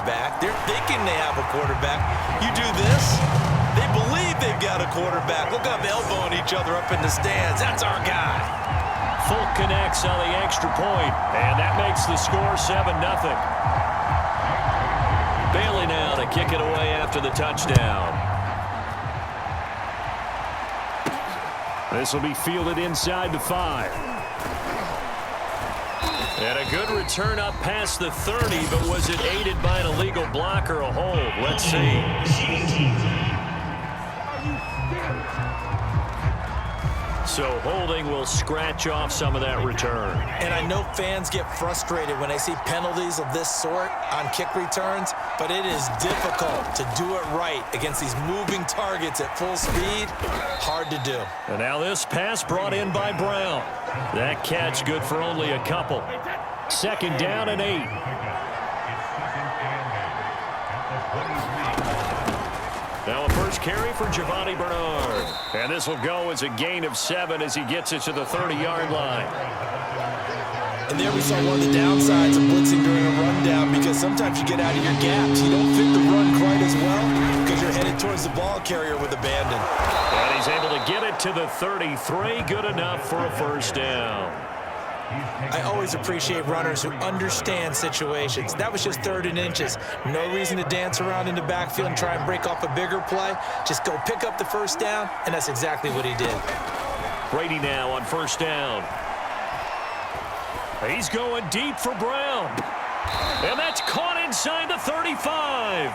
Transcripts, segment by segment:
quarterback. They're thinking they have a quarterback. You do this, they believe they've got a quarterback. Look up, elbowing each other up in the stands. That's our guy. Folk connects on the extra point, and that makes the score 7-0. Bailey now to kick it away after the touchdown. This will be fielded inside the 5. And a good return up past the 30, but was it aided by an illegal block or a hold? Let's see. So holding will scratch off some of that return. And I know fans get frustrated when they see penalties of this sort on kick returns, but it is difficult to do it right against these moving targets at full speed. Hard to do. And now this pass brought in by Brown. That catch good for only a couple. 2nd down and 8. Now a first carry for Giovanni Bernard. And this will go as a gain of 7 as he gets it to the 30-yard line. And there we saw one of the downsides of blitzing during a rundown, because sometimes you get out of your gaps. You don't fit the run quite as well because you're headed towards the ball carrier with abandon. And he's able to get it to the 33. Good enough for a first down. I always appreciate runners who understand situations. That was just 3rd and inches. No reason to dance around in the backfield and try and break off a bigger play. Just go pick up the first down, and that's exactly what he did. Brady now on first down. He's going deep for Brown. And that's caught inside the 35.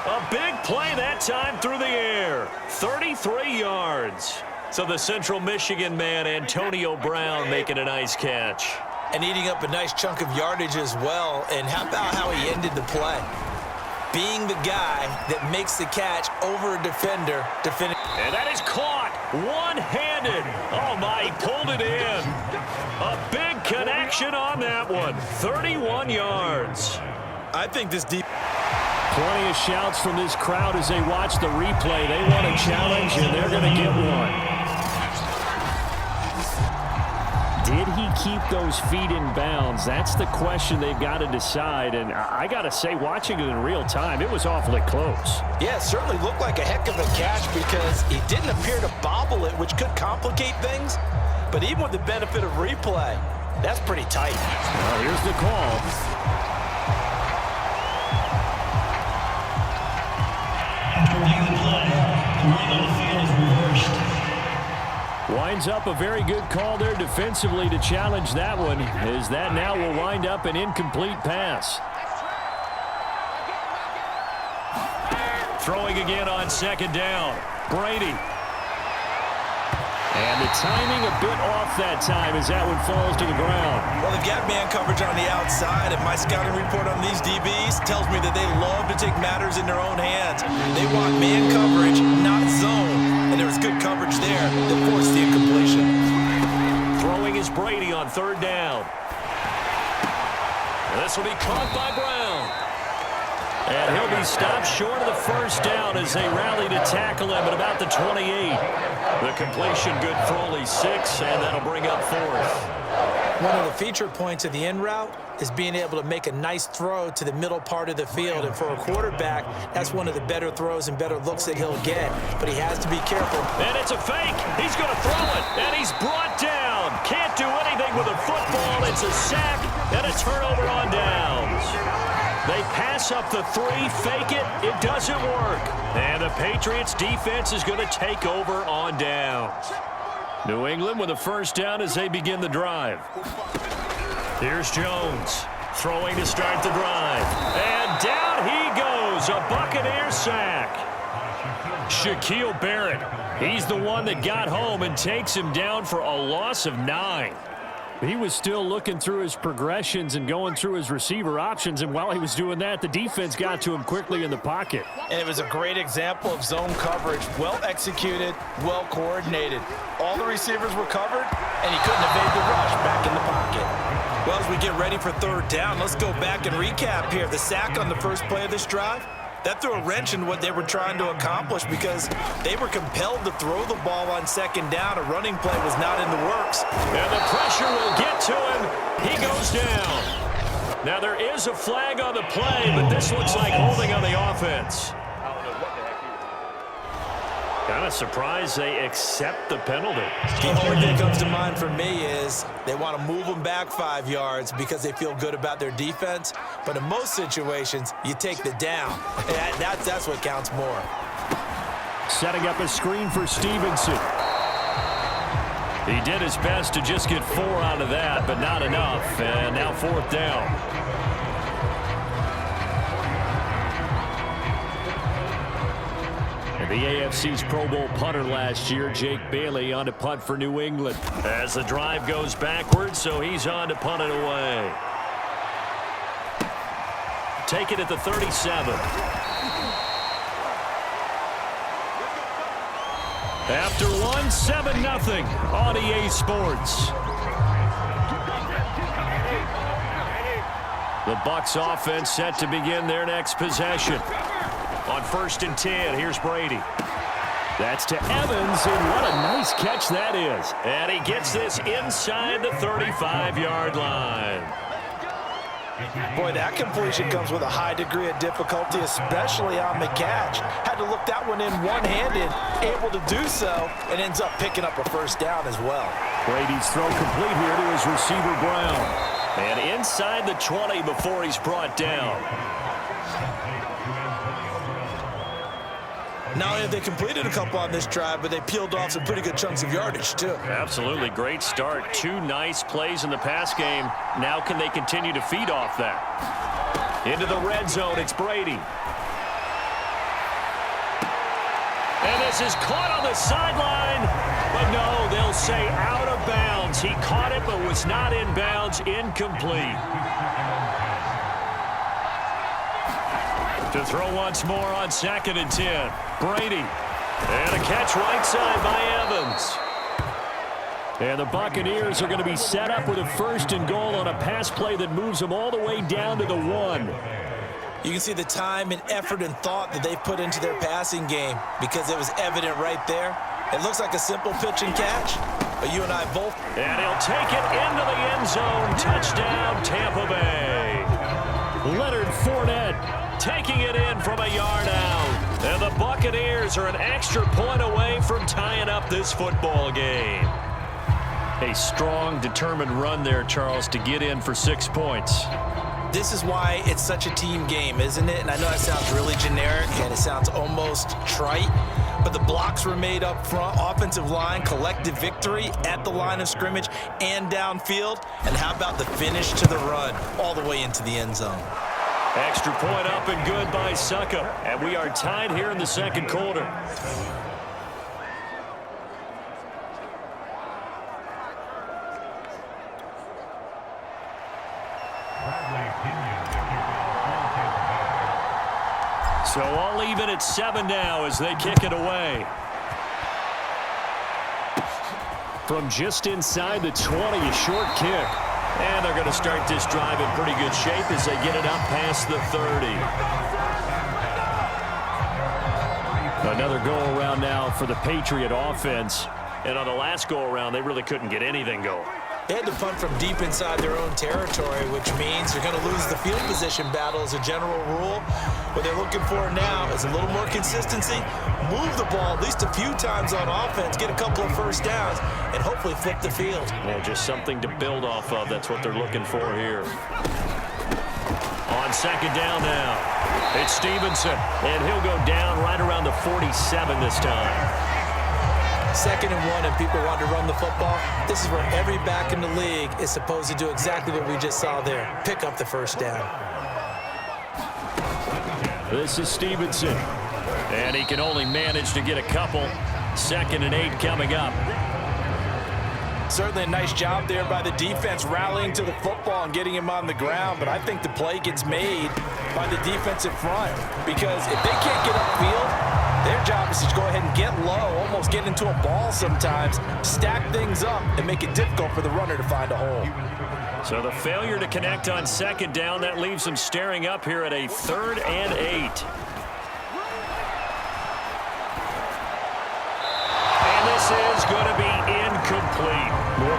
A big play that time through the air. 33 yards. So the Central Michigan man, Antonio Brown, making a nice catch. And eating up a nice chunk of yardage as well. And how about how he ended the play? Being the guy that makes the catch over a defender. And that is caught one-handed. Oh, my, he pulled it in. A big connection on that one. 31 yards. I think this deep... Plenty of shouts from this crowd as they watch the replay. They want a challenge, and they're going to get one. Did he keep those feet in bounds? That's the question they've got to decide. And I got to say, watching it in real time, it was awfully close. Yeah, it certainly looked like a heck of a catch because he didn't appear to bobble it, which could complicate things. But even with the benefit of replay, that's pretty tight. Well, here's the call. Winds up a very good call there defensively to challenge that one, as that now will wind up an incomplete pass. Throwing again on 2nd down. Brady. And the timing a bit off that time as that one falls to the ground. Well, they've got man coverage on the outside, and my scouting report on these DBs tells me that they love to take matters in their own hands. They want man coverage, not zone. And there was good coverage there that forced the incompletion. Throwing is Brady on 3rd down. This will be caught by Brown. And he'll be stopped short of the first down as they rally to tackle him at about the 28. The completion good for only 6, and that'll bring up 4th. One of the feature points of the in route is being able to make a nice throw to the middle part of the field. And for a quarterback, that's one of the better throws and better looks that he'll get. But he has to be careful. And it's a fake. He's going to throw it. And he's brought down. Can't do anything with a football. It's a sack and a turnover on downs. They pass up the 3, fake it. It doesn't work. And the Patriots defense is going to take over on downs. New England with a first down as they begin the drive. Here's Jones throwing to start the drive. And down he goes. A Buccaneer sack. Shaquille Barrett. He's the one that got home and takes him down for a loss of 9. He was still looking through his progressions and going through his receiver options, and while he was doing that, the defense got to him quickly in the pocket. And it was a great example of zone coverage. Well executed, well coordinated. All the receivers were covered, and he couldn't evade the rush back in the pocket. Well, as we get ready for 3rd down, let's go back and recap here. The sack on the first play of this drive, that threw a wrench in what they were trying to accomplish because they were compelled to throw the ball on 2nd down. A running play was not in the works. And the pressure will get to him. He goes down. Now, there is a flag on the play, but this looks like holding on the offense. Kind of surprised they accept the penalty. The only thing that comes to mind for me is they want to move them back 5 yards because they feel good about their defense. But in most situations, you take the down. That's what counts more. Setting up a screen for Stevenson. He did his best to just get 4 out of that, but not enough. And now 4th down. The AFC's Pro Bowl punter last year, Jake Bailey, on to punt for New England. As the drive goes backwards, so he's on to punt it away. Take it at the 37. After 1, 7-0 on EA Sports. The Bucs offense set to begin their next possession. On 1st and 10, here's Brady. That's to Evans, and what a nice catch that is. And he gets this inside the 35-yard line. Boy, that completion comes with a high degree of difficulty, especially on the catch. Had to look that one in one-handed, able to do so, and ends up picking up a 1st down as well. Brady's throw complete here to his receiver, Brown. And inside the 20 before he's brought down. Not only have they completed a couple on this drive, but they peeled off some pretty good chunks of yardage, too. Absolutely. Great start. 2 nice plays in the pass game. Now can they continue to feed off that? Into the red zone, it's Brady. And this is caught on the sideline. But no, they'll say out of bounds. He caught it, but was not in bounds. Incomplete. To throw once more on 2nd and 10. Brady. And a catch right side by Evans. And the Buccaneers are going to be set up with a 1st and goal on a pass play that moves them all the way down to the 1. You can see the time and effort and thought that they put into their passing game because it was evident right there. It looks like a simple pitch and catch, but you and I both. And he'll take it into the end zone. Touchdown, Tampa Bay. Leonard Fournette taking it in from a yard out. And the Buccaneers are an extra point away from tying up this football game. A strong, determined run there, Charles, to get in for 6 points. This is why it's such a team game, isn't it? And I know that sounds really generic and it sounds almost trite, but the blocks were made up front, offensive line, collective victory at the line of scrimmage and downfield. And how about the finish to the run all the way into the end zone? Extra point up and good by Suckup. And we are tied here in the 2nd quarter. So all even at 7 now as they kick it away. From just inside the 20, a short kick. And they're going to start this drive in pretty good shape as they get it up past the 30. Another go-around now for the Patriot offense. And on the last go-around, they really couldn't get anything going. They had to punt from deep inside their own territory, which means you're going to lose the field position battle as a general rule. What they're looking for now is a little more consistency, move the ball at least a few times on offense, get a couple of 1st downs, and hopefully flip the field. Well, just something to build off of. That's what they're looking for here. On 2nd down now, it's Stevenson, and he'll go down right around the 47 this time. 2nd and 1, and people want to run the football. This is where every back in the league is supposed to do exactly what we just saw there. Pick up the 1st down. This is Stevenson. And he can only manage to get a couple. 2nd and 8 coming up. Certainly a nice job there by the defense rallying to the football and getting him on the ground. But I think the play gets made by the defensive front. Because if they can't get upfield, their job is to go ahead and get low, almost get into a ball sometimes, stack things up, and make it difficult for the runner to find a hole. So the failure to connect on 2nd down, that leaves them staring up here at a 3rd and 8. And this is going to be incomplete.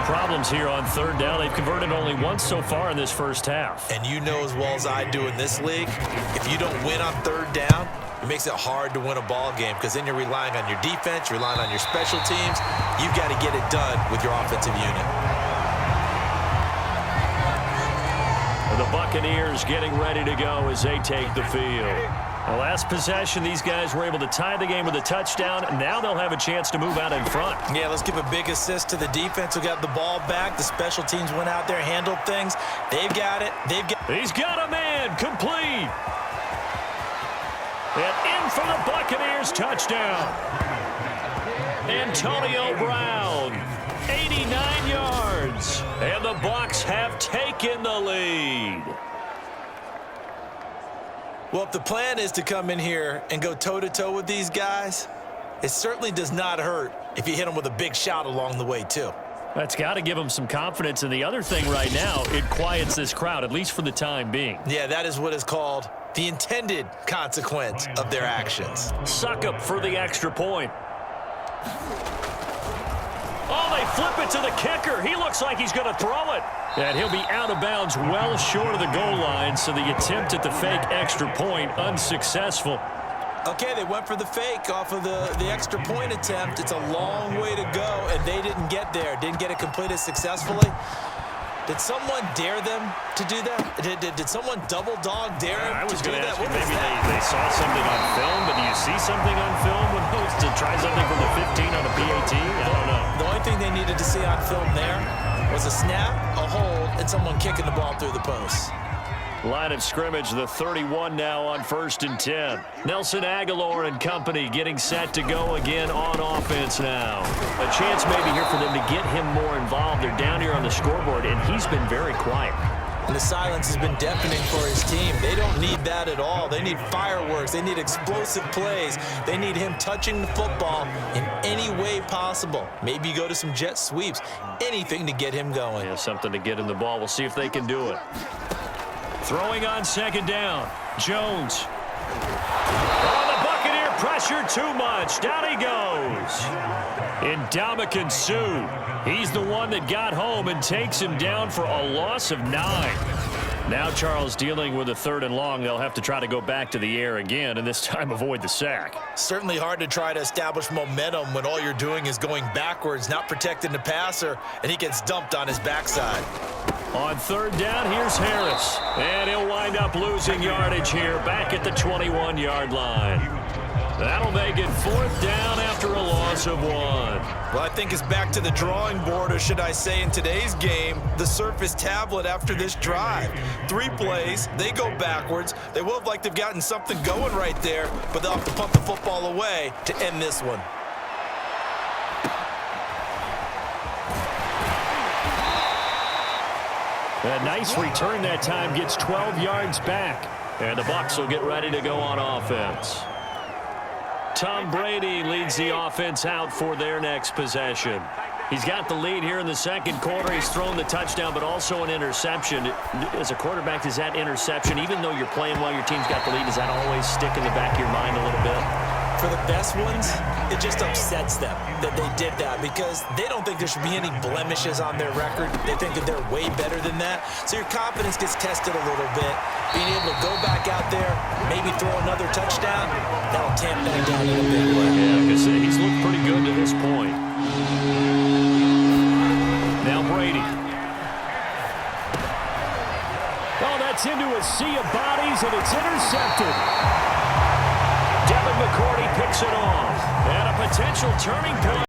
problems here on third down. They've converted only once so far in this first half. And you know as well as I do in this league, if you don't win on third down, it makes it hard to win a ball game because then you're relying on your defense, you're relying on your special teams. You've got to get it done with your offensive unit. The Buccaneers getting ready to go as they take the field. The last possession, these guys were able to tie the game with a touchdown. Now they'll have a chance to move out in front. Yeah, let's give a big assist to the defense who got the ball back. The special teams went out there, handled things. They've got it. He's got a man. Complete. And in for the Buccaneers touchdown. Antonio Brown, 89 yards. And the Bucs have taken the lead. Well, if the plan is to come in here and go toe-to-toe with these guys, it certainly does not hurt if you hit them with a big shot along the way, too. That's got to give them some confidence. And the other thing right now, it quiets this crowd, at least for the time being. Yeah, that is what is called the intended consequence of their actions. Suck up for the extra point. Oh, they flip it to the kicker. He looks like he's going to throw it. And he'll be out of bounds well short of the goal line, so the attempt at the fake extra point unsuccessful. Okay, they went for the fake off of the extra point attempt. It's a long way to go, and they didn't get there. Didn't get it completed successfully. Did someone dare them to do that? Did someone double dog dare them to do that? Maybe they saw something on film, but do you see something on film when those to try something from the 15 on a PAT? I don't know. The only thing they needed to see on film there was a snap, a hold, and someone kicking the ball through the post. Line of scrimmage, the 31 now on 1st and 10. Nelson Aguilar and company getting set to go again on offense now. A chance maybe here for them to get him more involved. They're down here on the scoreboard, and he's been very quiet. And the silence has been deafening for his team. They don't need that at all. They need fireworks. They need explosive plays. They need him touching the football in any way possible. Maybe you go to some jet sweeps. Anything to get him going. Yeah, something to get him the ball. We'll see if they can do it. Throwing on 2nd down. Jones. Oh, the Buccaneer pressure too much. Down he goes. Ndamukong Suh. He's the one that got home and takes him down for a loss of 9. Now Charles dealing with a 3rd and long. They'll have to try to go back to the air again, and this time avoid the sack. Certainly hard to try to establish momentum when all you're doing is going backwards, not protecting the passer, and he gets dumped on his backside. On 3rd down, here's Harris. And he'll wind up losing yardage here back at the 21-yard line. That'll make it 4th down after a loss of 1. Well, I think it's back to the drawing board, or should I say in today's game, the Surface tablet after this drive. 3 plays, they go backwards. They will look like they've gotten something going right there, but they'll have to punt the football away to end this one. A nice return that time, gets 12 yards back. And the Bucs will get ready to go on offense. Tom Brady leads the offense out for their next possession. He's got the lead here in the 2nd quarter. He's thrown the touchdown, but also an interception. As a quarterback, does that interception, even though you're playing while your team's got the lead, does that always stick in the back of your mind a little bit? For the best ones, it just upsets them that they did that because they don't think there should be any blemishes on their record. They think that they're way better than that. So your confidence gets tested a little bit. Being able to go back out there, maybe throw another touchdown, that'll tamp that down in a big way. Yeah, because he's looked pretty good to this point. Now Brady. Oh, that's into a sea of bodies, and it's intercepted. Devin McCourty picks it off. And a potential turning point.